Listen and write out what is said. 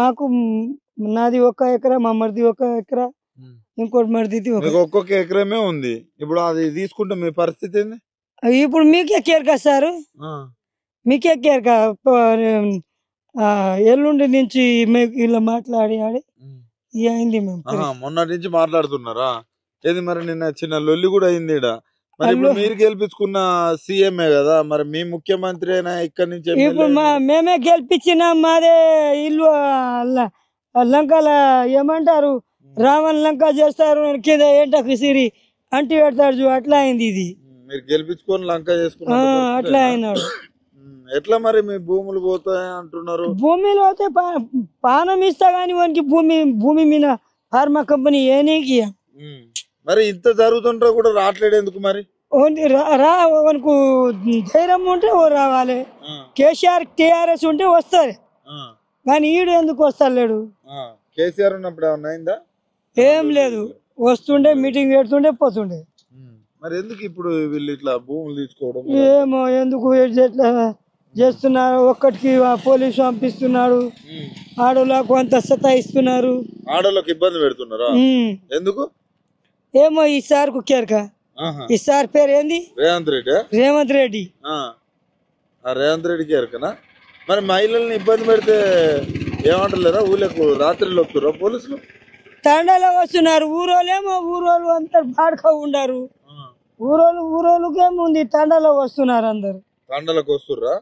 మాకు నాది 1 ఎకరా, మా మరిది 1 ఎకరా, ఇంకోటి మరిది ఒక్కొక్క ఎకరమే ఉంది. ఇప్పుడు అది తీసుకుంటే మీ పరిస్థితి ఏంది? ఇప్పుడు మీకే కేర్ కదా సారు, మీకే కేర్ కా. ఎల్లుండి నుంచి ఇలా మాట్లాడి అయింది. మేము మొన్నటి నుంచి మాట్లాడుతున్నారా? ఏది మరి నిన్న చిన్న లొల్లి కూడా అయింది ఈడ. మరి ఇప్పుడు మీరు గెలిపించుకున్న సీఎంఏ కదా, మరి మీ ముఖ్యమంత్రి అయినా ఇక్కడ నుంచి ఇప్పుడు మేమే గెలిపించినాం. మాదే ఇల్లు లంకల ఏమంటారు, రావణ్ లంక చేస్తారు కింద ఏంటకు సిరి అంటి పెడతాడు. అట్లా అయింది ఇది. మీరు గెలిపించుకొని లంక చేసుకున్నా అట్లా అయినాడు. ఎట్లా మరి మీ భూములు పోతాయి అంటున్నారు? భూమిలో అయితే పానం ఇస్తా గానీ వానికి భూమి మీద ఫార్మా కంపెనీ ఏనీకి. మరి ఇంత జరుగుతుంటే కూడా రావట్లేదు ఎందుకు మరి? వానికి ధైర్యం ఉంటే రావాలి. కేసీఆర్ టీఆర్ఎస్ ఉంటే వస్తారు కానీ ఈడు ఎందుకు వస్తలేడు? కేసీఆర్ ఉన్నప్పుడు ఏమన్నా అయిందా? ఏం లేదు, వస్తుండే మీటింగ్ పెడుతుండే పోతుండే. మరి ఎందుకు ఇప్పుడు వీళ్ళు ఇట్లా భూములు తీసుకోవడం? ఏమో ఎందుకు ఎట్లా చేస్తున్నారు. ఒక్కటికి పోలీసు పంపిస్తున్నాడు, ఆడోళ్ళకు కొంత సతాయిస్తున్నారు. ఆడోళ్ళకి ఇబ్బంది పెడుతున్నారా? ఎందుకు ఏమో ఈ సార్ కు కేరక. ఈ సార్ పేరు ఏంది? రేవంత్ రెడ్డి. రేవంత్ రెడ్డి. రేవంత్ రెడ్డి కేరకనా? మరి మహిళల్ని ఇబ్బంది పెడితే ఏమంటలేరా? ఊళ్ళకు రాత్రిలో వస్తురా పోలీసులు? తండాలో వస్తున్నారు. ఊరోళ్ళు అంతా బాడుక ఉండరు. ఊరోళ్ళకేముంది, తండాలో వస్తున్నారు అందరు. తండాలకు వస్తుర్రా?